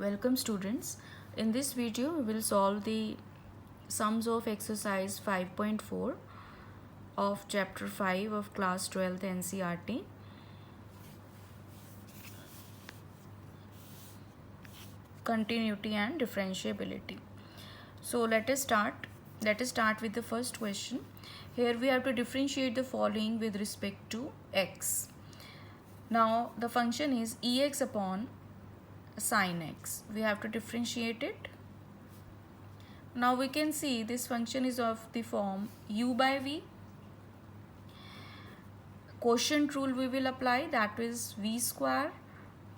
Welcome students. In this video we will solve the sums of exercise 5.4 of chapter 5 of class 12th NCERT. Continuity and differentiability. So let us start with the first question. Here we have to differentiate the following with respect to x. Now the function is ex upon sin x. We have to differentiate it. Now we can see this function is of the form u by v. Quotient rule we will apply, that is v square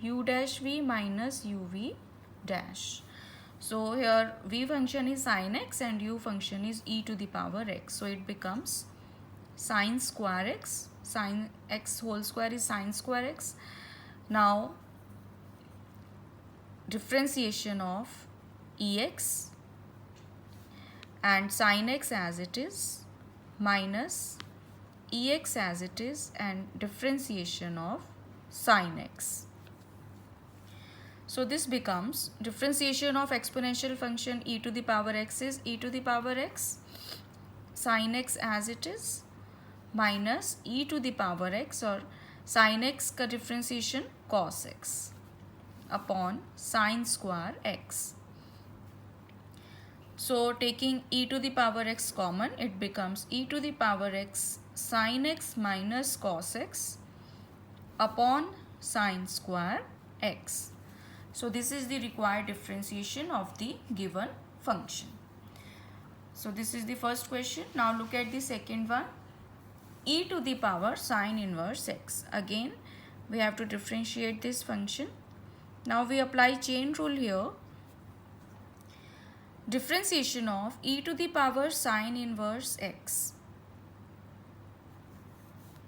u dash v minus uv dash. So here v function is sin x and u function is e to the power x. So it becomes sin square x. Sin x whole square is sin square x. Now differentiation of ex and sin x as it is minus ex as it is and differentiation of sin x. So this becomes differentiation of exponential function e to the power x is e to the power x, sin x as it is minus e to the power x or sin x का differentiation cos x upon sin square x. So taking e to the power x common, it becomes e to the power x sin x minus cos x upon sin square x. So this is the required differentiation of the given function. So this is the first question. Now look at the second one. E to the power sin inverse x. Again we have to differentiate this function. Now we apply chain rule here. Differentiation of e to the power sin inverse x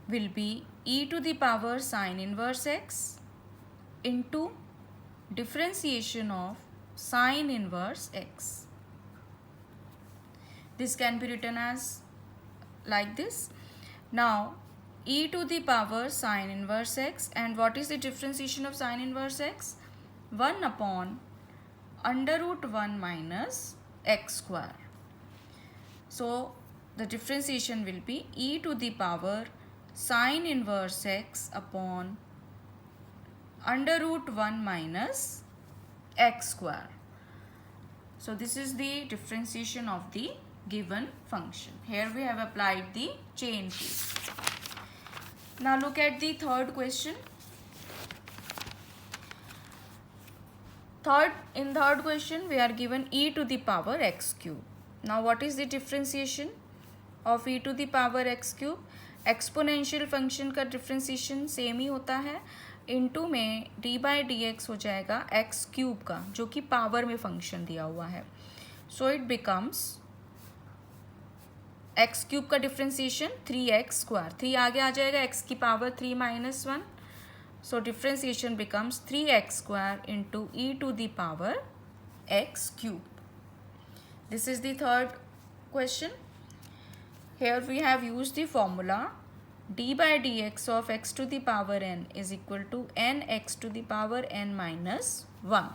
will be e to the power sin inverse x into differentiation of sin inverse x. This can be written as like this. Now e to the power sin inverse x, and what is the differentiation of sin inverse x? 1 upon under root 1 minus x square. So the differentiation will be e to the power sin inverse x upon under root 1 minus x square. So this is the differentiation of the given function. Here we have applied the chain rule. Now look at the third question. In third question we are given e to the power x cube. Now what is the differentiation of e to the power x cube? Exponential function का differentiation same ही होता है, into में D by d x हो जाएगा x cube का, जो कि power में फंक्शन दिया हुआ है. So it becomes x cube का डिफ्रेंसिएशन 3x स्क्वायर, 3 आगे आ जाएगा, x की power 3 minus 1. So differentiation becomes 3x square into e to the power x cube. This is the third question. Here we have used the formula d by dx of x to the power n is equal to nx to the power n minus 1.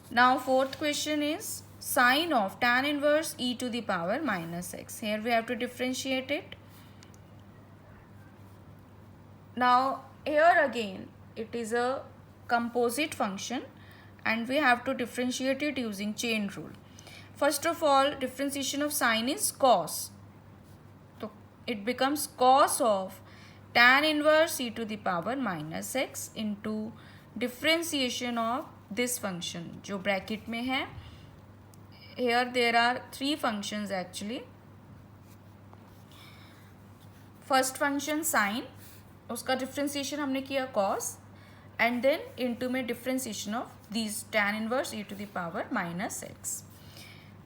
Now fourth question is sine of tan inverse e to the power minus x. Here we have to differentiate it. Now here again it is a composite function and we have to differentiate it using chain rule. First of all, differentiation of sine is cos. So it becomes cos of tan inverse e to the power minus x into differentiation of this function जो bracket में है. Here there are three functions actually. First function sine, उसका differentiation हमने किया cos and then into में differentiation of this tan inverse e to the power minus x.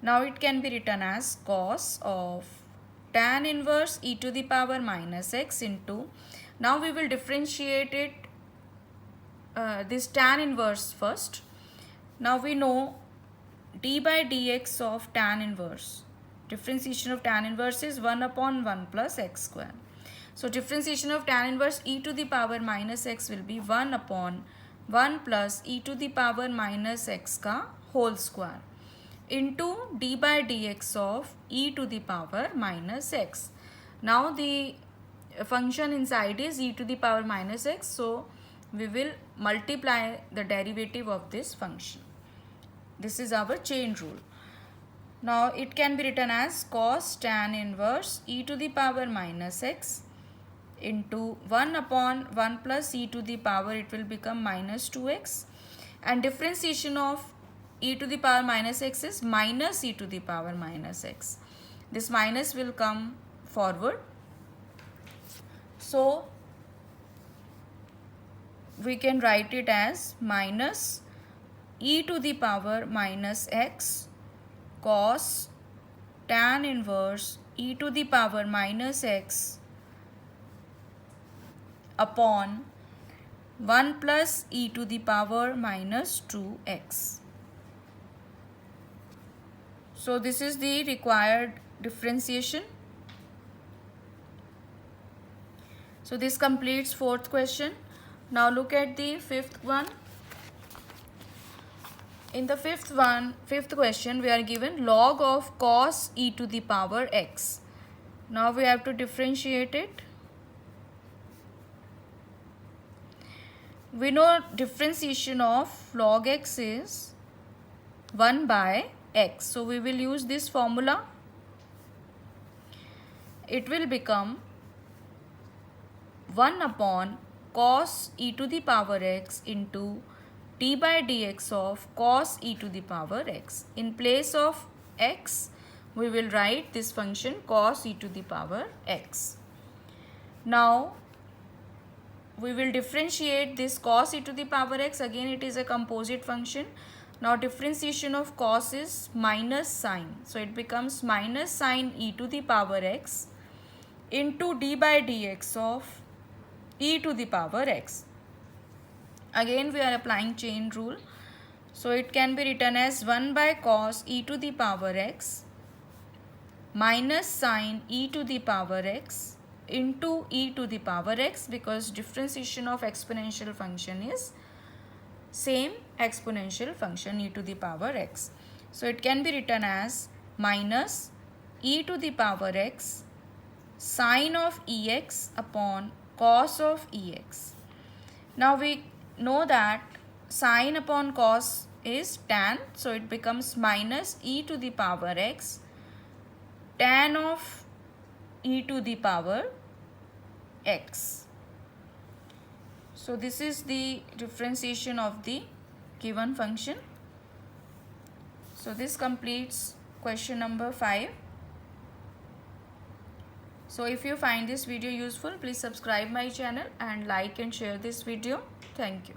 Now it can be written as cos of tan inverse e to the power minus x into, now we will differentiate it this tan inverse first. Now we know d by dx of tan inverse, differentiation of tan inverse is 1 upon 1 plus x square. So differentiation of tan inverse e to the power minus x will be 1 upon 1 plus e to the power minus x का whole square into d by d x of e to the power minus x. Now the function inside is e to the power minus x, so we will multiply the derivative of this function. This is our chain rule. Now it can be written as cos tan inverse e to the power minus x into 1 upon 1 plus e to the power, it will become minus 2x, and differentiation of e to the power minus x is minus e to the power minus x. This minus will come forward. So we can write it as minus e to the power minus x cos tan inverse e to the power minus x upon 1 plus e to the power minus 2x. So this is the required differentiation. So this completes fourth question. Now look at the fifth one. In the fifth question, we are given log of cos e to the power x. Now we have to differentiate it. We know differentiation of log x is 1 by x. So we will use this formula. It will become 1 upon cos e to the power x into d by dx of cos e to the power x. In place of x, we will write this function cos e to the power x. Now we will differentiate this cos e to the power x. Again, it is a composite function. Now differentiation of cos is minus sine. So it becomes minus sine e to the power x into d by dx of e to the power x. Again we are applying chain rule. So it can be written as 1 by cos e to the power x minus sine e to the power x into e to the power x, because differentiation of exponential function is same exponential function e to the power x. So it can be written as minus e to the power x sine of ex upon cos of ex. Now we know that sine upon cos is tan, so it becomes minus e to the power x tan of e to the power x. So this is the differentiation of the given function. So this completes question number 5. So if you find this video useful, please subscribe my channel and like and share this video. Thank you.